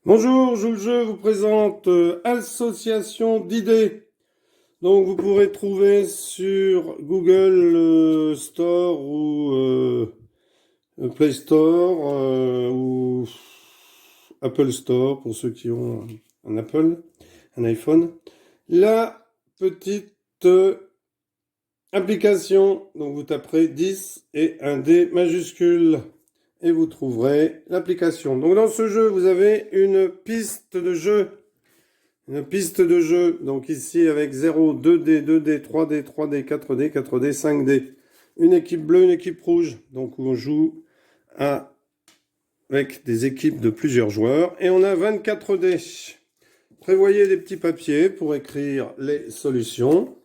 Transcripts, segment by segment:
Bonjour, Jules Jeu vous présente Association d'idées. Donc vous pourrez trouver sur Google Store ou Play Store ou Apple Store pour ceux qui ont un Apple, un iPhone. La petite application, donc vous taperez 10 et un D majuscule et vous trouverez l'application. Donc dans ce jeu, vous avez une piste de jeu. Donc ici avec 0, 2D, 2D, 3D, 3D, 4D, 4D, 5D. Une équipe bleue, une équipe rouge. Donc on joue avec des équipes de plusieurs joueurs. Et on a 24 dés. Prévoyez des petits papiers pour écrire les solutions.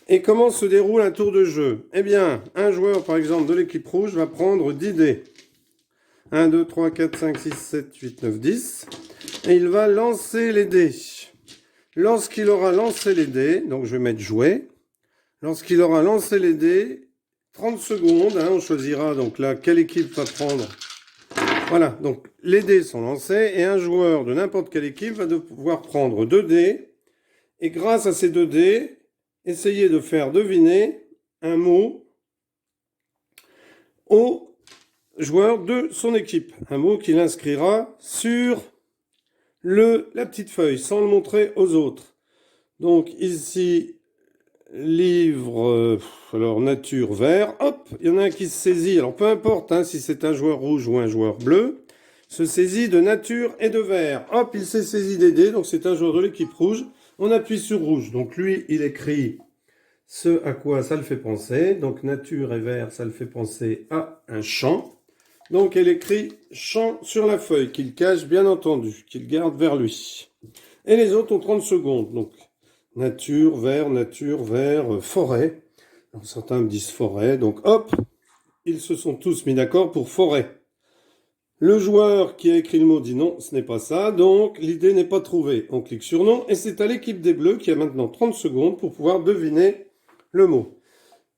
Et comment se déroule un tour de jeu? Eh bien, un joueur, par exemple, de l'équipe rouge va prendre 10 dés. 1, 2, 3, 4, 5, 6, 7, 8, 9, 10. Et il va lancer les dés. Lorsqu'il aura lancé les dés, donc je vais mettre jouer. Lorsqu'il aura lancé les dés, 30 secondes, on choisira donc là quelle équipe va prendre. Voilà, donc les dés sont lancés et un joueur de n'importe quelle équipe va devoir prendre 2 dés. Et grâce à ces 2 dés, essayer de faire deviner un mot au joueur de son équipe. Un mot qu'il inscrira sur la petite feuille, sans le montrer aux autres. Donc ici, livre, alors nature, vert, hop, il y en a un qui se saisit. Alors peu importe si c'est un joueur rouge ou un joueur bleu, se saisit de nature et de vert. Hop, il s'est saisi des dés, donc c'est un joueur de l'équipe rouge. On appuie sur rouge, donc lui, il écrit ce à quoi ça le fait penser. Donc nature et vert, ça le fait penser à un champ. Donc elle écrit champ sur la feuille, qu'il cache bien entendu, qu'il garde vers lui. Et les autres ont 30 secondes. Donc nature, vert, forêt. Alors, certains me disent forêt, donc hop, ils se sont tous mis d'accord pour forêt. Le joueur qui a écrit le mot dit non, ce n'est pas ça, donc l'idée n'est pas trouvée. On clique sur non, et c'est à l'équipe des bleus qui a maintenant 30 secondes pour pouvoir deviner le mot.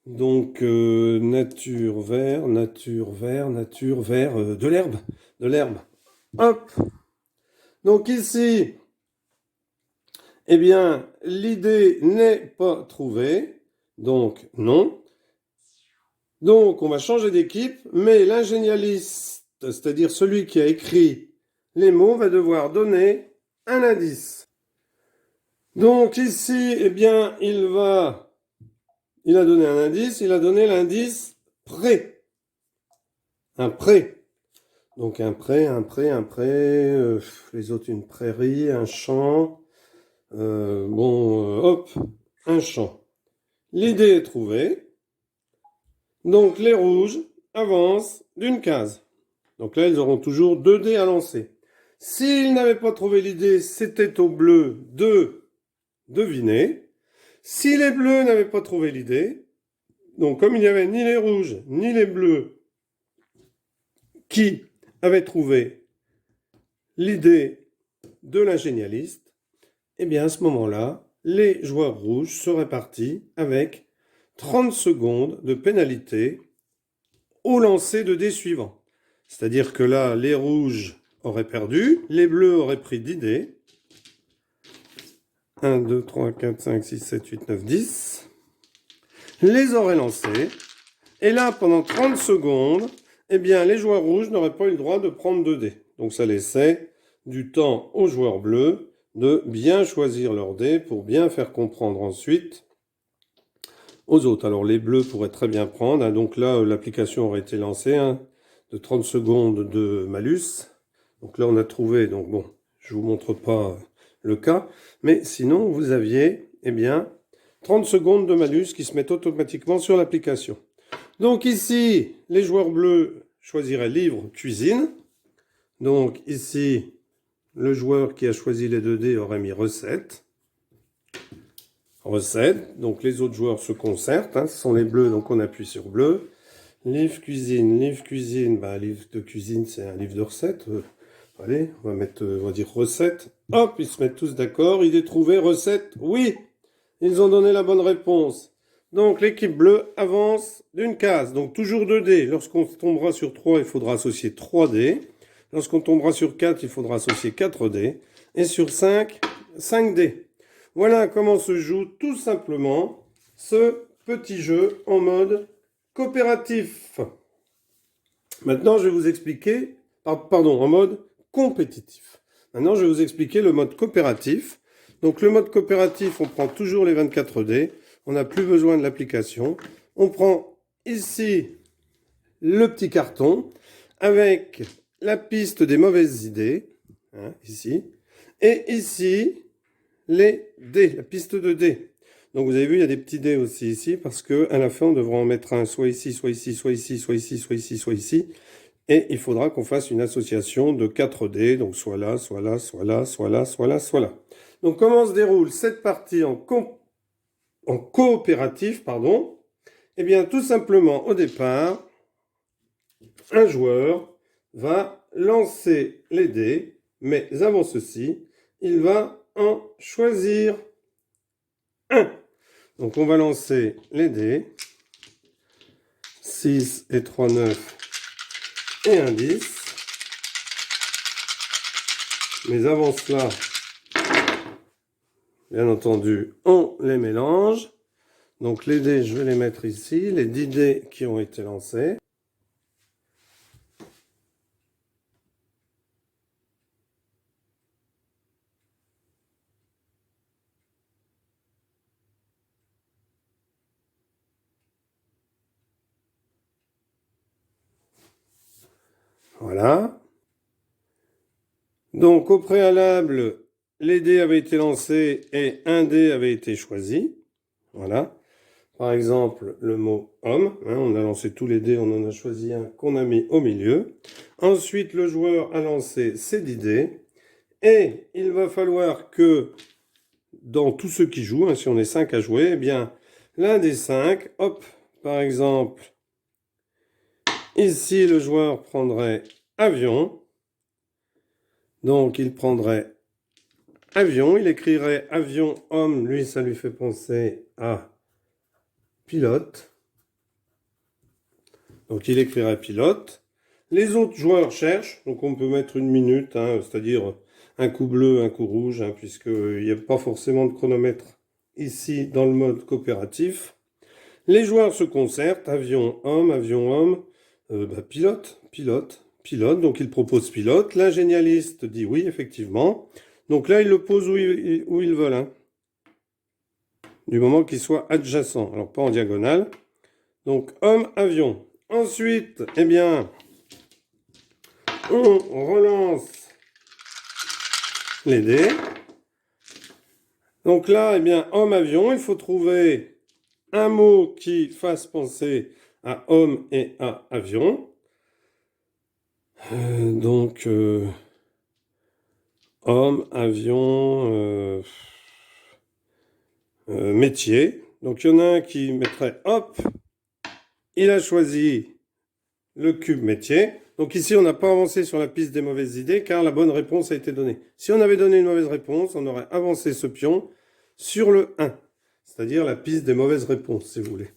Donc nature, vert, de l'herbe. Hop. Donc ici, eh bien, l'idée n'est pas trouvée, donc non. Donc on va changer d'équipe, mais l'ingénialiste, c'est-à-dire celui qui a écrit les mots, va devoir donner un indice. Donc ici, eh bien, il a donné un indice, il a donné l'indice pré. Un pré. Donc un pré, les autres une prairie, un champ. Hop, un champ. L'idée est trouvée. Donc les rouges avancent d'une case. Donc là, ils auront toujours 2 dés à lancer. S'ils n'avaient pas trouvé l'idée, c'était aux bleus de deviner. Si les bleus n'avaient pas trouvé l'idée, donc comme il n'y avait ni les rouges ni les bleus qui avaient trouvé l'idée de l'ingénialiste, eh bien à ce moment-là, les joueurs rouges seraient partis avec 30 secondes de pénalité au lancer de dés suivants. C'est-à-dire que là, les rouges auraient perdu, les bleus auraient pris 10 dés. 1, 2, 3, 4, 5, 6, 7, 8, 9, 10. Les auraient lancés. Et là, pendant 30 secondes, eh bien, les joueurs rouges n'auraient pas eu le droit de prendre 2 dés. Donc ça laissait du temps aux joueurs bleus de bien choisir leurs dés pour bien faire comprendre ensuite aux autres. Alors les bleus pourraient très bien prendre. Donc là, l'application aurait été lancée de 30 secondes de malus. Donc là, on a trouvé. Donc bon, je ne vous montre pas le cas. Mais sinon, vous aviez, eh bien, 30 secondes de malus qui se mettent automatiquement sur l'application. Donc ici, les joueurs bleus choisiraient livre, cuisine. Donc ici, le joueur qui a choisi les 2 dés aurait mis recette. Recette. Donc les autres joueurs se concertent. Ce sont les bleus, donc on appuie sur bleu. Livre, cuisine. Livre de cuisine, c'est un livre de recettes. Allez, on va dire recette. Hop, ils se mettent tous d'accord. Idée trouvée, recette, oui. Ils ont donné la bonne réponse. Donc l'équipe bleue avance d'une case. Donc toujours 2 dés. Lorsqu'on tombera sur 3, il faudra associer 3 dés. Lorsqu'on tombera sur 4, il faudra associer 4 dés. Et sur 5, 5 dés. Voilà comment se joue tout simplement ce petit jeu en mode coopératif. Maintenant, je vais vous expliquer, pardon, en mode compétitif. Maintenant, je vais vous expliquer le mode coopératif. Donc, le mode coopératif, on prend toujours les 24 dés. On n'a plus besoin de l'application. On prend ici le petit carton avec la piste des mauvaises idées, hein, ici. Et ici, les dés, la piste de dés. Donc, vous avez vu, il y a des petits dés aussi ici, parce qu'à la fin, on devra en mettre un soit ici, soit ici, soit ici, soit ici, soit ici, soit ici. Et il faudra qu'on fasse une association de 4 dés, donc soit là, soit là, soit là, soit là, soit là, soit là. Donc, comment se déroule cette partie en coopératif, pardon? Eh bien, tout simplement, au départ, un joueur va lancer les dés, mais avant ceci, il va en choisir un. Donc, on va lancer les dés. 6 et 3, 9 et un 10. Mais avant cela, bien entendu, on les mélange. Donc, les dés, je vais les mettre ici. Les 10 dés qui ont été lancés. Voilà. Donc, au préalable, les dés avaient été lancés et un dé avait été choisi. Voilà. Par exemple, le mot homme. Hein, on a lancé tous les dés, on en a choisi un qu'on a mis au milieu. Ensuite, le joueur a lancé ses 10 dés. Et il va falloir que, dans tous ceux qui jouent, hein, si on est 5 à jouer, eh bien, l'un des 5, hop, par exemple, ici, le joueur prendrait avion. Donc, il prendrait avion, il écrirait avion homme, lui, ça lui fait penser à pilote. Donc, il écrirait pilote. Les autres joueurs cherchent, donc on peut mettre une minute, hein, c'est-à-dire un coup bleu, un coup rouge, hein, puisqu'il n'y a pas forcément de chronomètre ici dans le mode coopératif. Les joueurs se concertent, avion homme, pilote, pilote, pilote, donc il propose pilote. L'ingénialiste dit oui, effectivement. Donc là, il le pose où ils veulent, hein, du moment qu'il soit adjacent, alors pas en diagonale. Donc homme, avion. Ensuite, eh bien, on relance les dés. Donc là, eh bien, homme, avion, il faut trouver un mot qui fasse penser à homme et à avion. Homme, avion, métier. Donc il y en a un qui mettrait, hop, il a choisi le cube métier. Donc ici, on n'a pas avancé sur la piste des mauvaises idées car la bonne réponse a été donnée. Si on avait donné une mauvaise réponse, on aurait avancé ce pion sur le 1, c'est-à-dire la piste des mauvaises réponses, si vous voulez.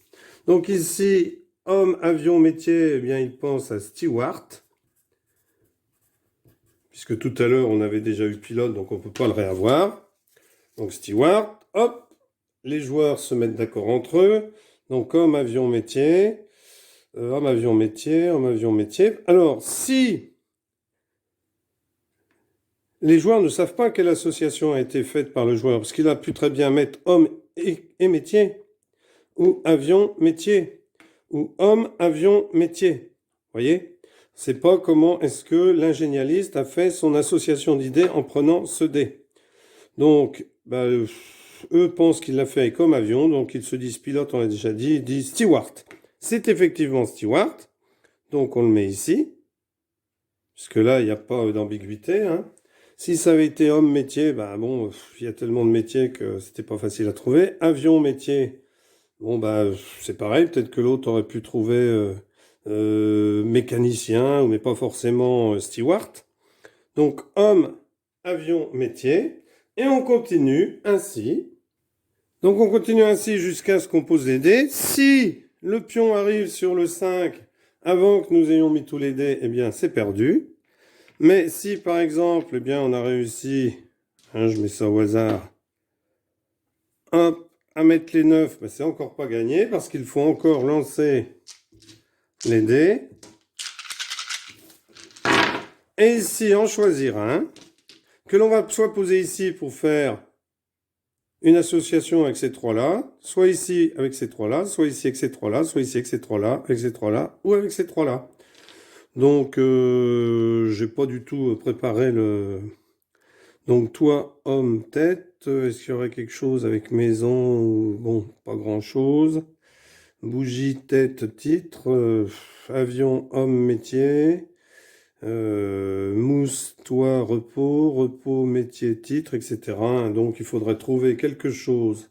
Donc ici, homme, avion, métier, eh bien, il pense à steward. Puisque tout à l'heure, on avait déjà eu pilote, donc on ne peut pas le réavoir. Donc steward, hop, les joueurs se mettent d'accord entre eux. Donc homme, avion, métier. Homme, avion, métier, homme, avion, métier. Alors, si les joueurs ne savent pas quelle association a été faite par le joueur, parce qu'il a pu très bien mettre homme et métier, ou avion, métier, ou homme, avion, métier. Voyez? C'est pas comment est-ce que l'ingénialiste a fait son association d'idées en prenant ce dé. Donc, eux pensent qu'il l'a fait avec homme, avion, donc ils se disent pilote, on l'a déjà dit, ils disent steward. C'est effectivement steward, donc on le met ici, puisque là, il n'y a pas d'ambiguïté. Hein. Si ça avait été homme métier, il y a tellement de métiers que c'était pas facile à trouver. Avion métier, c'est pareil, peut-être que l'autre aurait pu trouver mécanicien, mais pas forcément steward. Donc homme, avion, métier, et on continue ainsi. Donc on continue ainsi jusqu'à ce qu'on pose les dés. Si le pion arrive sur le 5 avant que nous ayons mis tous les dés, eh bien c'est perdu. Mais si par exemple, eh bien, on a réussi, hein, je mets ça au hasard, hop, à mettre les 9, ben, c'est encore pas gagné parce qu'il faut encore lancer les dés. Et ici, en choisir un, que l'on va soit poser ici pour faire une association avec ces trois-là, soit ici avec ces trois-là, soit ici avec ces trois-là, soit ici avec ces trois-là, avec ces trois-là, ou avec ces trois-là. Donc, j'ai pas du tout préparé le... Donc, toi, homme, tête, est-ce qu'il y aurait quelque chose avec maison ou... Bon, pas grand-chose. Bougie, tête, titre, avion, homme, métier. Mousse, toit, repos, repos, métier, titre, etc. Donc il faudrait trouver quelque chose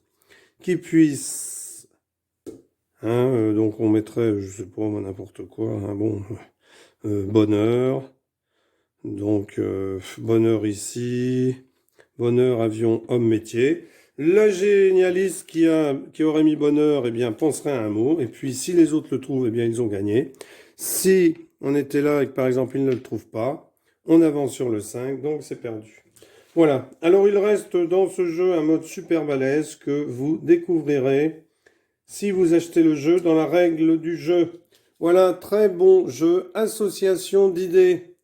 qui puisse, hein, donc on mettrait, je sais pas, n'importe quoi, hein, bon, bonheur, donc bonheur ici, bonheur, avion, homme, métier. La génialiste qui aurait mis bonheur, eh bien, penserait à un mot, et puis si les autres le trouvent, eh bien, ils ont gagné. Si on était là et que par exemple ils ne le trouvent pas, on avance sur le 5, donc c'est perdu. Voilà, alors il reste dans ce jeu un mode super balèze que vous découvrirez si vous achetez le jeu dans la règle du jeu. Voilà, très bon jeu, association d'idées.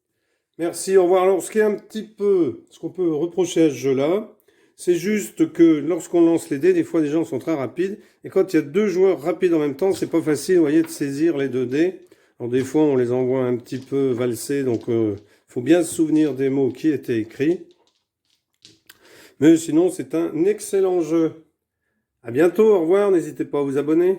Merci, au revoir. Alors ce qui est un petit peu, ce qu'on peut reprocher à ce jeu-là, c'est juste que lorsqu'on lance les dés, des fois les gens sont très rapides, et quand il y a deux joueurs rapides en même temps, c'est pas facile, vous voyez, de saisir les deux dés. Alors des fois, on les envoie un petit peu valser, donc faut bien se souvenir des mots qui étaient écrits. Mais sinon, c'est un excellent jeu. À bientôt, au revoir, n'hésitez pas à vous abonner.